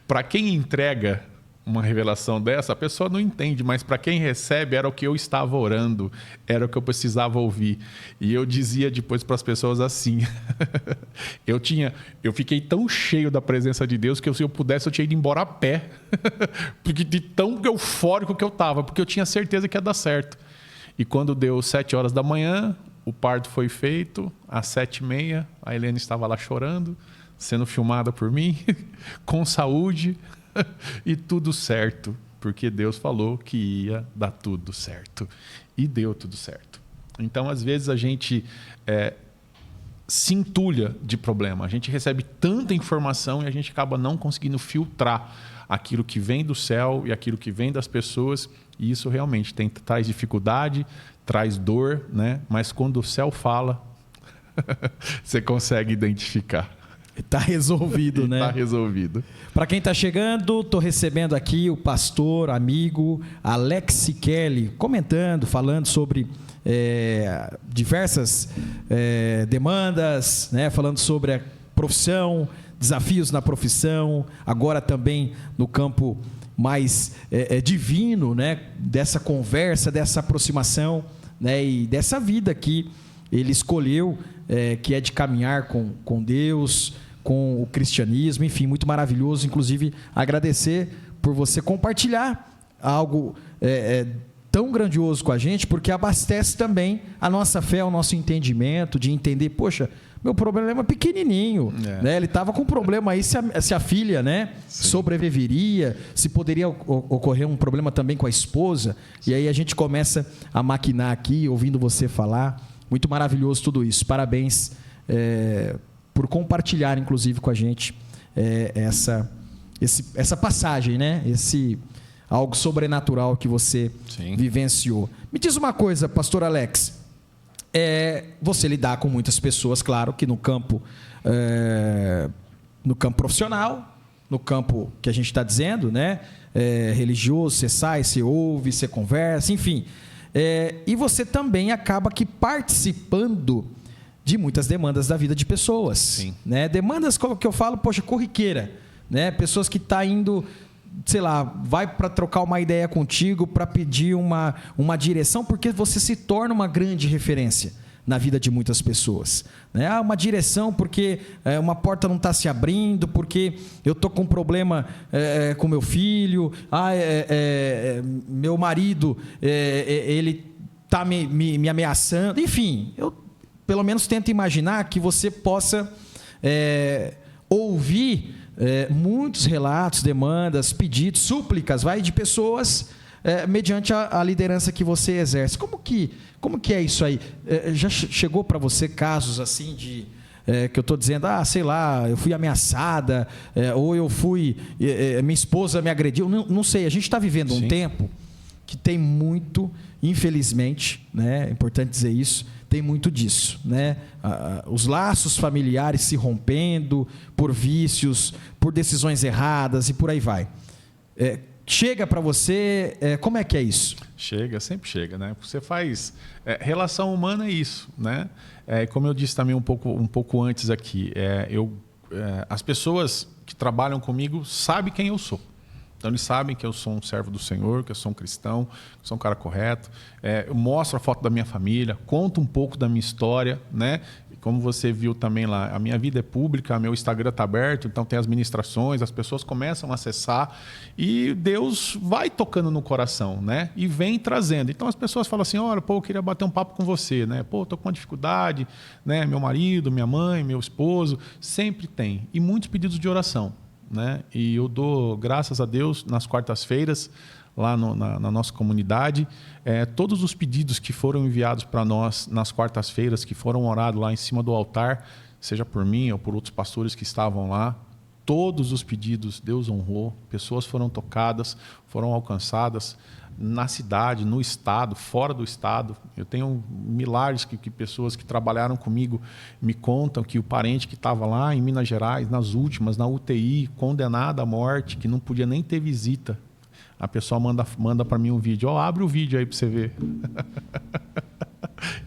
Para quem entrega uma revelação dessa, a pessoa não entende, mas para quem recebe era o que eu estava orando, era o que eu precisava ouvir. E eu dizia depois para as pessoas assim, eu fiquei tão cheio da presença de Deus que se eu pudesse eu tinha ido embora a pé, porque de tão eufórico que eu estava, porque eu tinha certeza que ia dar certo. E quando deu 7 horas da manhã, o parto foi feito, às 7h30, a Helena estava lá chorando, sendo filmada por mim, com saúde, e tudo certo, porque Deus falou que ia dar tudo certo. E deu tudo certo. Então, às vezes, a gente se entulha de problema. A gente recebe tanta informação e a gente acaba não conseguindo filtrar aquilo que vem do céu e aquilo que vem das pessoas. E isso realmente traz dificuldade, traz dor, né? Mas quando o céu fala, você consegue identificar. Está resolvido, né? Está resolvido. Para quem está chegando, estou recebendo aqui o pastor, amigo Alex Kelly, comentando, falando sobre diversas demandas, né? Falando sobre a profissão, desafios na profissão, agora também no campo mais divino, né? Dessa conversa, dessa aproximação, né? E dessa vida que ele escolheu, que é de caminhar com Deus, com o cristianismo, enfim, muito maravilhoso. Inclusive, agradecer por você compartilhar algo tão grandioso com a gente, porque abastece também a nossa fé, o nosso entendimento, de entender, poxa, meu problema é pequenininho, né? Ele estava com um problema aí se a filha, né, sobreviveria, se poderia ocorrer um problema também com a esposa. E aí a gente começa a maquinar aqui, ouvindo você falar. Muito maravilhoso tudo isso. Parabéns por compartilhar, inclusive, com a gente essa passagem, né? Algo sobrenatural que você vivenciou. Me diz uma coisa, pastor Alex. Você lidar com muitas pessoas, claro, que no campo profissional, no campo que a gente está dizendo, né? Religioso, você sai, você ouve, você conversa, enfim. E você também acaba aqui participando de muitas demandas da vida de pessoas. Sim. Né? Demandas que eu falo, poxa, corriqueira. Né? Pessoas que estão indo, sei lá, vai para trocar uma ideia contigo, para pedir uma direção, porque você se torna uma grande referência na vida de muitas pessoas. Né? Uma direção porque uma porta não está se abrindo, porque eu estou com um problema com meu filho, meu marido, ele está me ameaçando. Enfim, eu pelo menos tento imaginar que você possa ouvir muitos relatos, demandas, pedidos, súplicas, de pessoas mediante a liderança que você exerce. Como que é isso aí? Já chegou para você casos assim de que eu estou dizendo, sei lá, eu fui ameaçada, ou eu fui, minha esposa me agrediu, não sei. A gente está vivendo um tempo que tem muito, infelizmente, né? É importante dizer isso, tem muito disso, né? Os laços familiares se rompendo por vícios, por decisões erradas e por aí vai. Chega para você, como é que é isso? Chega, sempre chega, né? Você faz... relação humana é isso, né? Como eu disse também um pouco antes aqui, as pessoas que trabalham comigo sabem quem eu sou. Então, eles sabem que eu sou um servo do Senhor, que eu sou um cristão, que eu sou um cara correto. Eu mostro a foto da minha família, conto um pouco da minha história, né? Como você viu também lá, a minha vida é pública, meu Instagram está aberto, então tem as ministrações, as pessoas começam a acessar e Deus vai tocando no coração, né? E vem trazendo. Então as pessoas falam assim, olha, pô, eu queria bater um papo com você, né? Pô, estou com uma dificuldade, né? Meu marido, minha mãe, meu esposo, sempre tem. E muitos pedidos de oração, né? E eu dou graças a Deus nas quartas-feiras, lá na nossa comunidade, todos os pedidos que foram enviados para nós nas quartas-feiras, que foram orados lá em cima do altar, seja por mim ou por outros pastores que estavam lá, todos os pedidos Deus honrou, pessoas foram tocadas, foram alcançadas na cidade, no estado, fora do estado. Eu tenho milhares que pessoas que trabalharam comigo me contam que o parente que estava lá em Minas Gerais, nas últimas, na UTI, condenado à morte, que não podia nem ter visita, a pessoa manda para mim um vídeo. Abre o vídeo aí para você ver.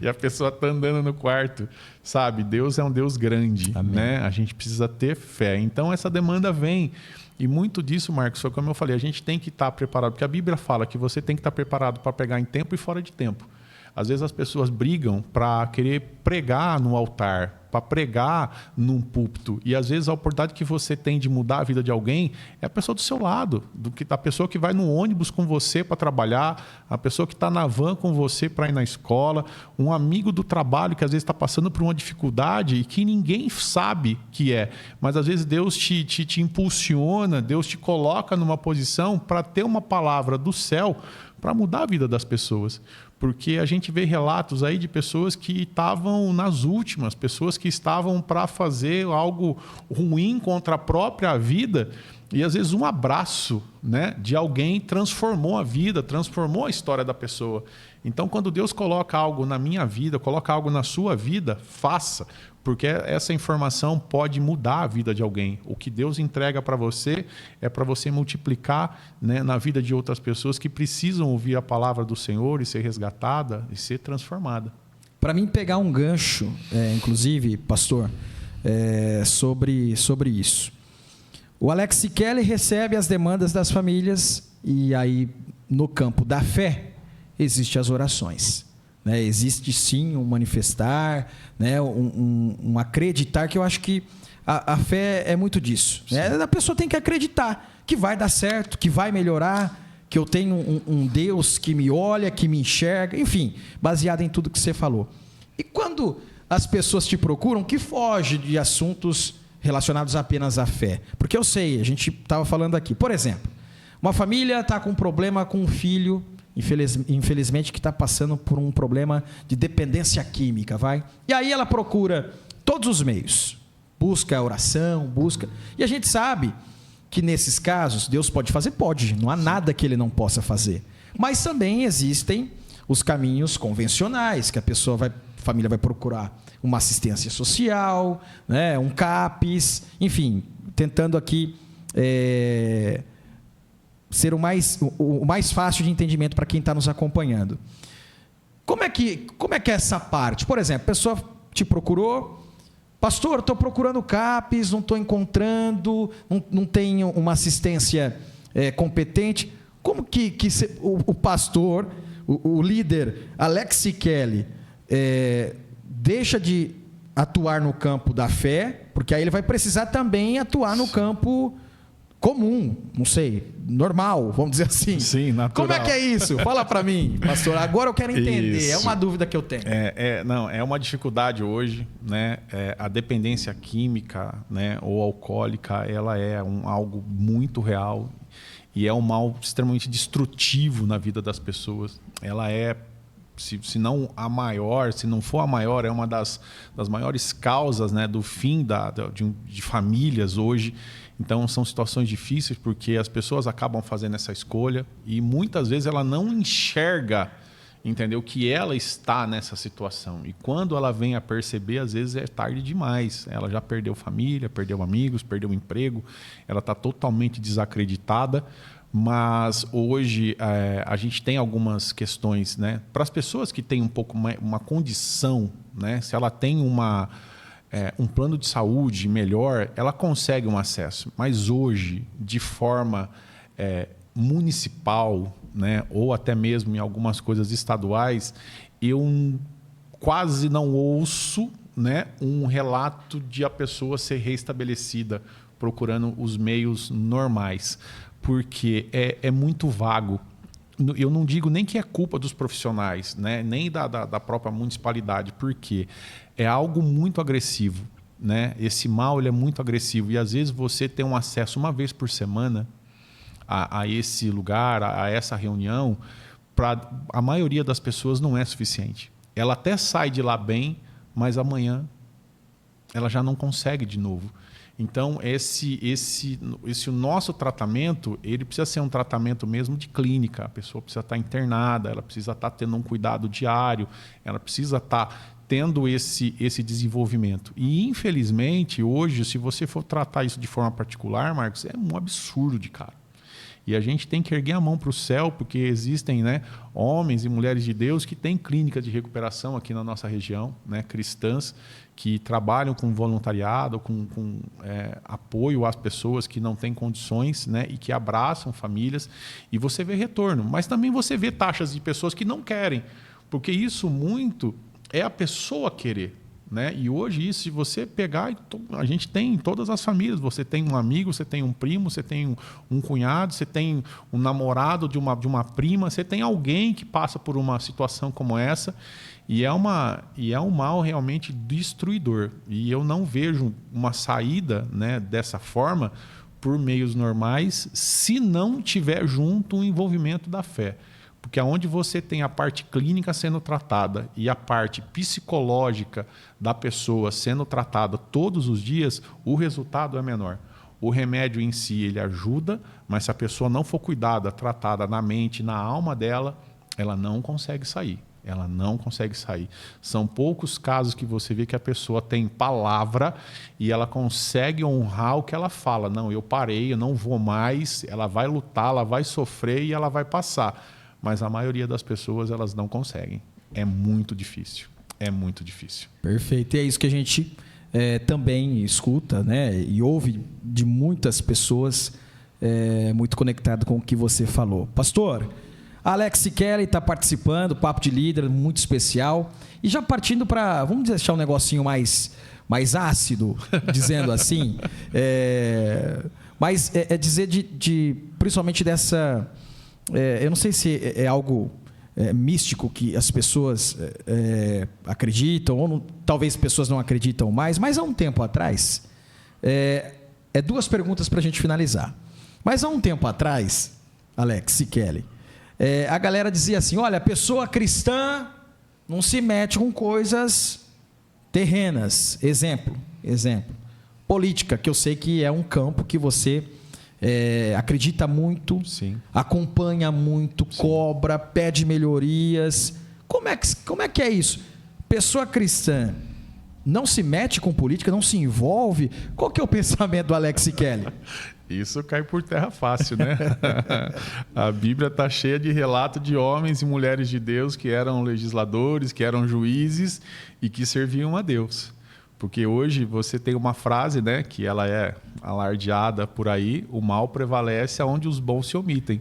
E a pessoa está andando no quarto. Sabe, Deus é um Deus grande. Né? A gente precisa ter fé. Então, essa demanda vem. E muito disso, Marcos, foi como eu falei, a gente tem que estar preparado. Porque a Bíblia fala que você tem que estar preparado para pregar em tempo e fora de tempo. Às vezes as pessoas brigam para querer pregar no altar, para pregar num púlpito. E às vezes a oportunidade que você tem de mudar a vida de alguém é a pessoa do seu lado, a pessoa que vai no ônibus com você para trabalhar, a pessoa que está na van com você para ir na escola, um amigo do trabalho que às vezes está passando por uma dificuldade e que ninguém sabe que é. Mas às vezes Deus te impulsiona, Deus te coloca numa posição para ter uma palavra do céu para mudar a vida das pessoas. Porque a gente vê relatos aí de pessoas que estavam nas últimas, pessoas que estavam para fazer algo ruim contra a própria vida e às vezes um abraço, né, de alguém transformou a vida, transformou a história da pessoa. Então, quando Deus coloca algo na minha vida, coloca algo na sua vida, faça, porque essa informação pode mudar a vida de alguém. O que Deus entrega para você é para você multiplicar, né, na vida de outras pessoas que precisam ouvir a palavra do Senhor e ser resgatada e ser transformada. Para mim pegar um gancho, inclusive, pastor, sobre isso. O Alex Kelly recebe as demandas das famílias e aí no campo da fé existem as orações. Né? Existe sim um manifestar, né? um acreditar, que eu acho que a fé é muito disso. Né? A pessoa tem que acreditar que vai dar certo, que vai melhorar, que eu tenho um Deus que me olha, que me enxerga, enfim, baseado em tudo que você falou. E quando as pessoas te procuram, que foge de assuntos relacionados apenas à fé? Porque eu sei, a gente estava falando aqui, por exemplo, uma família está com um problema com um filho, infelizmente, que está passando por um problema de dependência química, e aí ela procura todos os meios, busca oração, busca, e a gente sabe que nesses casos Deus pode fazer, pode, não há nada que Ele não possa fazer, mas também existem os caminhos convencionais, que a família vai procurar uma assistência social, né, um CAPES, enfim, tentando aqui ser o mais fácil de entendimento para quem está nos acompanhando. Como é que é essa parte? Por exemplo, a pessoa te procurou, pastor, estou procurando CAPES, não estou encontrando, não tenho uma assistência competente. Como que o pastor, o líder Alex Kelly, deixa de atuar no campo da fé, porque aí ele vai precisar também atuar no campo comum, não sei, normal, vamos dizer assim. Sim, natural. Como é que é isso? Fala para mim, pastor. Agora eu quero entender. Isso. É uma dúvida que eu tenho. Não, é uma dificuldade hoje, né? A dependência química, né, ou alcoólica, ela é algo muito real e é um mal extremamente destrutivo na vida das pessoas. Ela é, se não a maior, se não for a maior, é uma das maiores causas, né, do fim de famílias hoje. Então, são situações difíceis porque as pessoas acabam fazendo essa escolha e muitas vezes ela não enxerga, entendeu, que ela está nessa situação. E quando ela vem a perceber, às vezes é tarde demais. Ela já perdeu família, perdeu amigos, perdeu emprego, ela está totalmente desacreditada. Mas hoje a gente tem algumas questões, né, para as pessoas que têm um pouco uma condição, né, se ela tem um plano de saúde melhor, ela consegue um acesso. Mas hoje, de forma municipal, né, ou até mesmo em algumas coisas estaduais, eu quase não ouço, né, um relato de a pessoa ser reestabelecida procurando os meios normais, porque é muito vago. Eu não digo nem que é culpa dos profissionais, né, nem da própria municipalidade, porque é algo muito agressivo, né? Esse mal ele é muito agressivo e às vezes você tem um acesso uma vez por semana a esse lugar, a essa reunião, para a maioria das pessoas não é suficiente. Ela até sai de lá bem, mas amanhã ela já não consegue de novo. Então, esse nosso tratamento, ele precisa ser um tratamento mesmo de clínica. A pessoa precisa estar internada, ela precisa estar tendo um cuidado diário, ela precisa estar tendo esse desenvolvimento. E, infelizmente, hoje, se você for tratar isso de forma particular, Marcos, é um absurdo de caro. E a gente tem que erguer a mão para o céu, porque existem, né, homens e mulheres de Deus que têm clínicas de recuperação aqui na nossa região, né, cristãs, que trabalham com voluntariado, com apoio às pessoas que não têm condições, né, e que abraçam famílias. E você vê retorno. Mas também você vê taxas de pessoas que não querem, porque isso muito é a pessoa querer. Né? E hoje isso, se você pegar, a gente tem em todas as famílias, você tem um amigo, você tem um primo, você tem um cunhado, você tem um namorado de uma prima, você tem alguém que passa por uma situação como essa e é um mal realmente destruidor. E eu não vejo uma saída, né, dessa forma por meios normais se não tiver junto o envolvimento da fé. Porque onde você tem a parte clínica sendo tratada e a parte psicológica da pessoa sendo tratada todos os dias, o resultado é menor. O remédio em si ele ajuda, mas se a pessoa não for cuidada, tratada na mente, na alma dela, ela não consegue sair. Ela não consegue sair. São poucos casos que você vê que a pessoa tem palavra e ela consegue honrar o que ela fala. Não, eu parei, eu não vou mais. Ela vai lutar, ela vai sofrer e ela vai passar. Mas a maioria das pessoas elas não conseguem. É muito difícil. É muito difícil. Perfeito. E é isso que a gente também escuta, né? E ouve de muitas pessoas muito conectado com o que você falou. Pastor, Alex Kelly está participando, Papo de Líder, muito especial. E já partindo para, vamos deixar um negocinho mais ácido, dizendo assim. Mas dizer principalmente dessa... eu não sei se é algo místico que as pessoas acreditam, ou talvez pessoas não acreditam mais, mas há um tempo atrás, duas perguntas para a gente finalizar. Mas há um tempo atrás, Alex e Kelly, a galera dizia assim, olha, a pessoa cristã não se mete com coisas terrenas. Exemplo, política, que eu sei que é um campo que você... acredita muito, sim, acompanha muito, sim, cobra, pede melhorias. Como é que é isso? Pessoa cristã não se mete com política, não se envolve? Qual que é o pensamento do Alex Kelly? Isso cai por terra fácil, né? A Bíblia está cheia de relatos de homens e mulheres de Deus que eram legisladores, que eram juízes e que serviam a Deus. Porque hoje você tem uma frase, né, que ela é alardeada por aí, o mal prevalece onde os bons se omitem.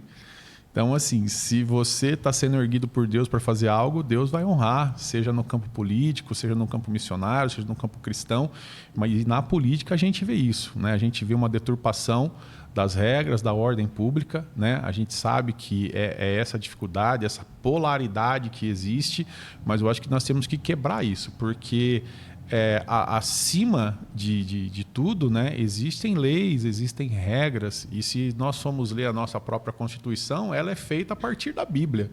Então, assim, se você está sendo erguido por Deus para fazer algo, Deus vai honrar, seja no campo político, seja no campo missionário, seja no campo cristão. Mas na política a gente vê isso, né? A gente vê uma deturpação das regras da ordem pública, né? A gente sabe que é essa dificuldade, essa polaridade que existe, mas eu acho que nós temos que quebrar isso, porque... acima de tudo, né, existem leis, existem regras, e se nós formos ler a nossa própria Constituição, ela é feita a partir da Bíblia.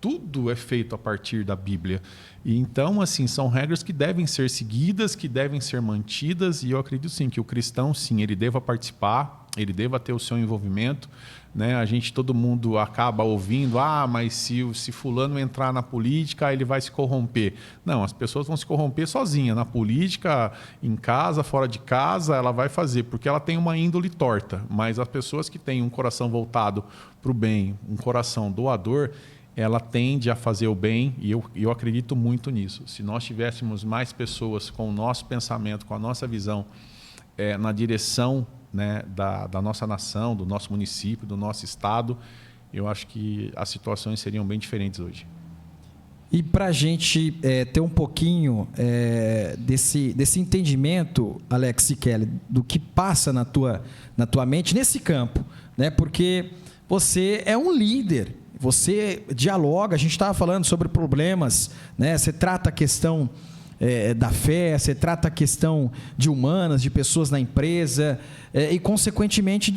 Tudo é feito a partir da Bíblia. E então, assim, são regras que devem ser seguidas, que devem ser mantidas, e eu acredito sim que o cristão, sim, ele deva participar, ele deva ter o seu envolvimento, né? Todo mundo acaba ouvindo, mas se fulano entrar na política, ele vai se corromper. Não, as pessoas vão se corromper sozinha. Na política, em casa, fora de casa, ela vai fazer, porque ela tem uma índole torta. Mas as pessoas que têm um coração voltado para o bem, um coração doador, ela tende a fazer o bem, e eu acredito muito nisso. Se nós tivéssemos mais pessoas com o nosso pensamento, com a nossa visão na direção né, da nossa nação, do nosso município, do nosso estado, eu acho que as situações seriam bem diferentes hoje. E para a gente ter um pouquinho desse entendimento, Alex e Kelly, do que passa na tua mente nesse campo, né? Porque você é um líder, você dialoga, a gente estava falando sobre problemas, né? Você trata a questão da fé, você trata a questão de humanas, de pessoas na empresa e, consequentemente,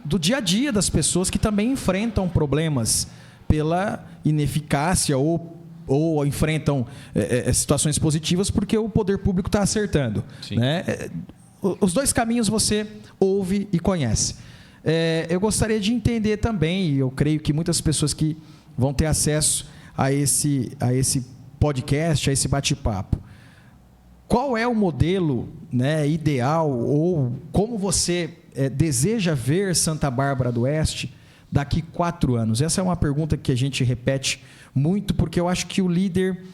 do dia a dia das pessoas que também enfrentam problemas pela ineficácia ou enfrentam situações positivas porque o poder público está acertando. Né? Os dois caminhos você ouve e conhece. Eu gostaria de entender também, e eu creio que muitas pessoas que vão ter acesso a esse podcast, a esse bate-papo, qual é o modelo, né, ideal ou como você deseja ver Santa Bárbara do Oeste daqui 4 anos? Essa é uma pergunta que a gente repete muito, porque eu acho que o líder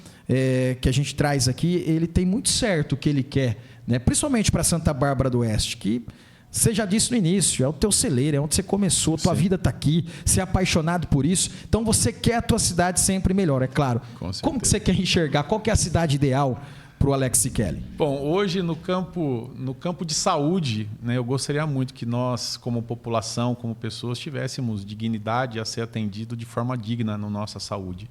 que a gente traz aqui, ele tem muito certo o que ele quer, né? Principalmente para Santa Bárbara do Oeste, que você já disse no início, é o teu celeiro, é onde você começou, a tua vida está aqui, você é apaixonado por isso, então você quer a tua cidade sempre melhor, é claro. Como que você quer enxergar? Qual que é a cidade ideal para o Alex e Kelly? Bom, hoje no campo de saúde, né, eu gostaria muito que nós, como população, como pessoas, tivéssemos dignidade a ser atendido de forma digna na nossa saúde.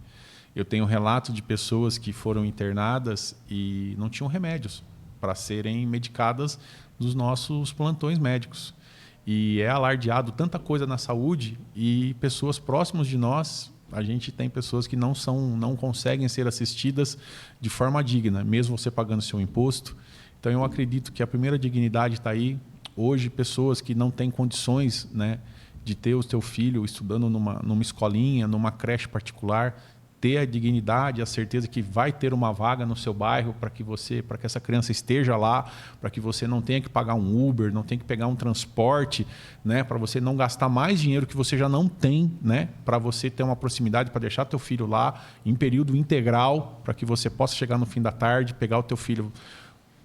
Eu tenho relato de pessoas que foram internadas e não tinham remédios para serem medicadas dos nossos plantões médicos. E é alardeado tanta coisa na saúde e pessoas próximas de nós, a gente tem pessoas que não conseguem ser assistidas de forma digna, mesmo você pagando seu imposto. Então, eu acredito que a primeira dignidade está aí. Hoje, pessoas que não têm condições, né, de ter o seu filho estudando numa escolinha, numa creche particular, ter a dignidade, a certeza que vai ter uma vaga no seu bairro para que essa criança esteja lá, para que você não tenha que pagar um Uber, não tenha que pegar um transporte, né, para você não gastar mais dinheiro que você já não tem, né, para você ter uma proximidade, para deixar teu filho lá em período integral, para que você possa chegar no fim da tarde, pegar o teu filho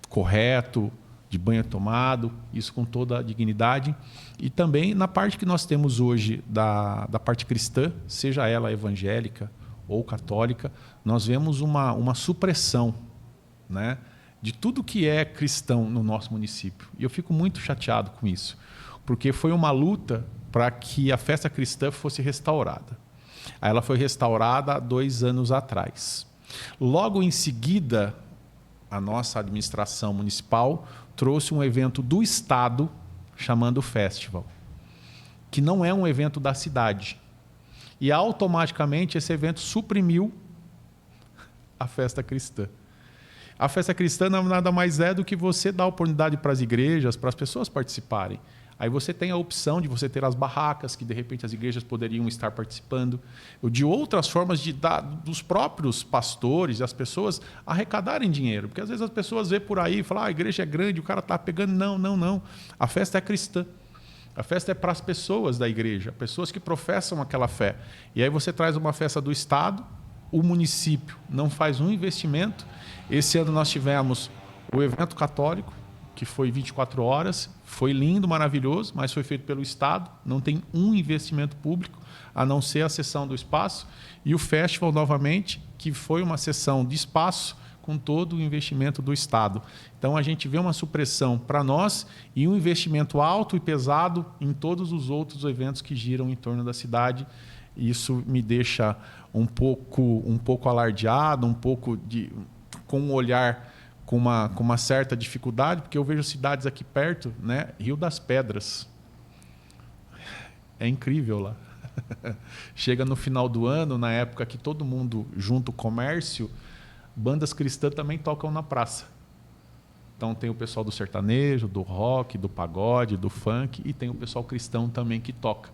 correto, de banho tomado, isso com toda a dignidade. E também na parte que nós temos hoje da parte cristã, seja ela evangélica ou católica, nós vemos uma supressão, né, de tudo que é cristão no nosso município. E eu fico muito chateado com isso, porque foi uma luta para que a festa cristã fosse restaurada. Aí ela foi restaurada há 2 anos atrás. Logo em seguida, a nossa administração municipal trouxe um evento do Estado chamando Festival, que não é um evento da cidade. E automaticamente esse evento suprimiu a festa cristã. A festa cristã nada mais é do que você dar oportunidade para as igrejas, para as pessoas participarem. Aí você tem a opção de você ter as barracas, que de repente as igrejas poderiam estar participando, ou de outras formas dos próprios pastores, as pessoas arrecadarem dinheiro. Porque às vezes as pessoas vêem por aí e falam, a igreja é grande, o cara está pegando. Não. A festa é cristã. A festa é para as pessoas da igreja, pessoas que professam aquela fé. E aí você traz uma festa do Estado, o município não faz um investimento. Esse ano nós tivemos o evento católico, que foi 24 horas, foi lindo, maravilhoso, mas foi feito pelo Estado, não tem um investimento público, a não ser a cessão do espaço. E o festival, novamente, que foi uma cessão de espaço, com todo o investimento do Estado. Então, a gente vê uma supressão para nós e um investimento alto e pesado em todos os outros eventos que giram em torno da cidade. Isso me deixa um pouco alardeado, com um olhar com uma certa dificuldade, porque eu vejo cidades aqui perto, né? Rio das Pedras. É incrível lá. Chega no final do ano, na época que todo mundo junta o comércio, bandas cristãs também tocam na praça. Então tem o pessoal do sertanejo, do rock, do pagode, do funk, e tem o pessoal cristão também que toca.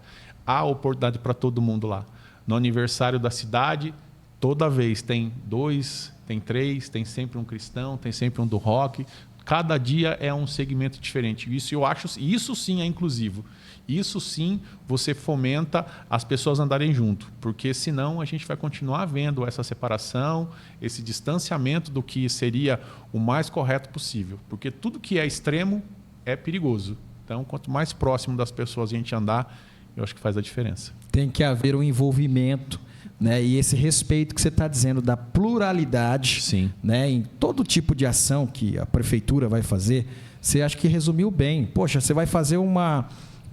Há oportunidade para todo mundo lá. No aniversário da cidade, toda vez tem 2, tem 3, tem sempre um cristão, tem sempre um do rock. Cada dia é um segmento diferente. Isso sim é inclusivo. Isso sim você fomenta as pessoas andarem junto, porque senão a gente vai continuar vendo essa separação, esse distanciamento do que seria o mais correto possível, porque tudo que é extremo é perigoso. Então, quanto mais próximo das pessoas a gente andar, eu acho que faz a diferença. Tem que haver um envolvimento, né? E esse respeito que você está dizendo da pluralidade, Sim. né? Em todo tipo de ação que a prefeitura vai fazer, você acha que resumiu bem. Poxa, você vai fazer uma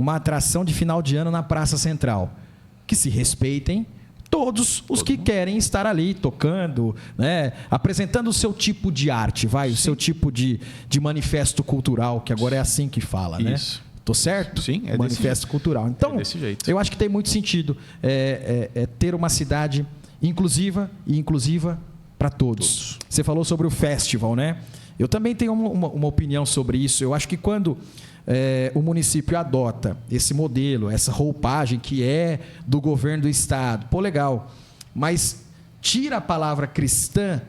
atração de final de ano na Praça Central. Que se respeitem todos os que querem estar ali tocando, né? Apresentando o seu tipo de arte, o seu tipo de manifesto cultural, que agora é assim que fala, né? Isso. Tô certo? Sim, é manifesto cultural. Então, desse jeito. eu acho que tem muito sentido ter uma cidade inclusiva e inclusiva para todos. Você falou sobre o festival, né? Eu também tenho uma opinião sobre isso. Eu acho que quando o município adota esse modelo, essa roupagem que é do governo do estado, pô, legal, mas tira a palavra cristã,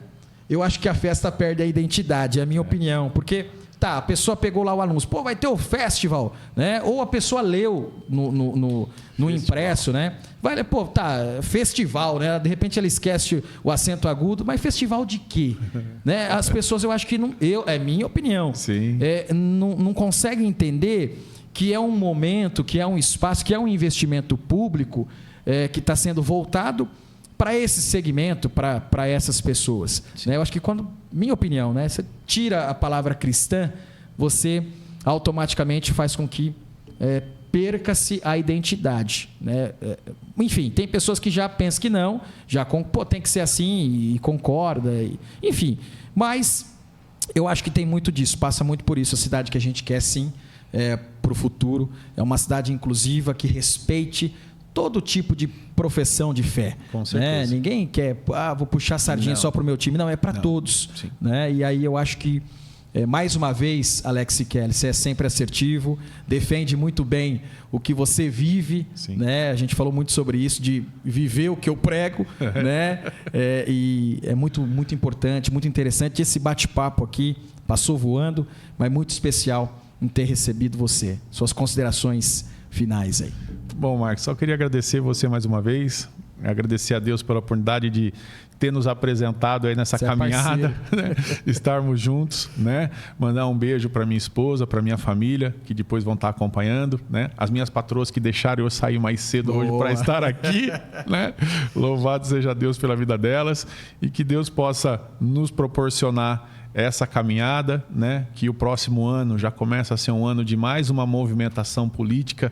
eu acho que a festa perde a identidade, é a minha opinião, porque a pessoa pegou lá o anúncio, pô, vai ter o festival, né? Ou a pessoa leu no impresso, né? Vai ler, pô, festival, né? De repente ela esquece o acento agudo, mas festival de quê? Né? As pessoas, eu acho que não, é minha opinião, Sim. Não conseguem entender que é um momento, que é um espaço, que é um investimento público que está sendo voltado para esse segmento, para essas pessoas. Né? Eu acho que minha opinião, né? Você tira a palavra cristã, você automaticamente faz com que perca-se a identidade. Né? Enfim, tem pessoas que já pensam que não, tem que ser assim e concorda. Enfim, mas eu acho que tem muito disso, passa muito por isso. A cidade que a gente quer, sim, para o futuro, é uma cidade inclusiva, que respeite todo tipo de profissão de fé. Com certeza. Né? Ninguém quer, vou puxar sardinha só para o meu time. Não, é para todos. Né? E aí eu acho que, mais uma vez, Alex Kelly, você é sempre assertivo, defende muito bem o que você vive. Né? A gente falou muito sobre isso, de viver o que eu prego. Né? E é muito, muito importante, muito interessante. Esse bate-papo aqui passou voando, mas muito especial em ter recebido você. Suas considerações finais aí. Bom, Marcos, só queria agradecer você mais uma vez, agradecer a Deus pela oportunidade de ter nos apresentado aí nessa caminhada, né? Estarmos juntos, né? Mandar um beijo para minha esposa, para minha família, que depois vão estar acompanhando, né? As minhas patroas que deixaram eu sair mais cedo hoje para estar aqui, né? Louvado seja Deus pela vida delas e que Deus possa nos proporcionar essa caminhada, né? Que o próximo ano já começa a ser um ano de mais uma movimentação política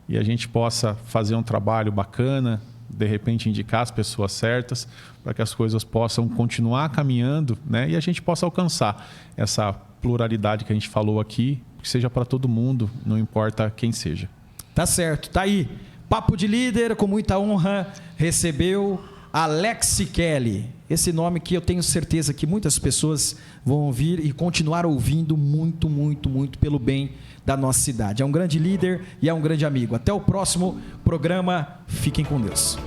e a gente possa fazer um trabalho bacana, de repente indicar as pessoas certas para que as coisas possam continuar caminhando, né? E a gente possa alcançar essa pluralidade que a gente falou aqui, que seja para todo mundo, não importa quem seja. Tá certo, tá aí. Papo de Líder, com muita honra, recebeu Alex Kelly. Esse nome que eu tenho certeza que muitas pessoas vão ouvir e continuar ouvindo muito, muito, muito pelo bem da nossa cidade. É um grande líder e é um grande amigo. Até o próximo programa. Fiquem com Deus.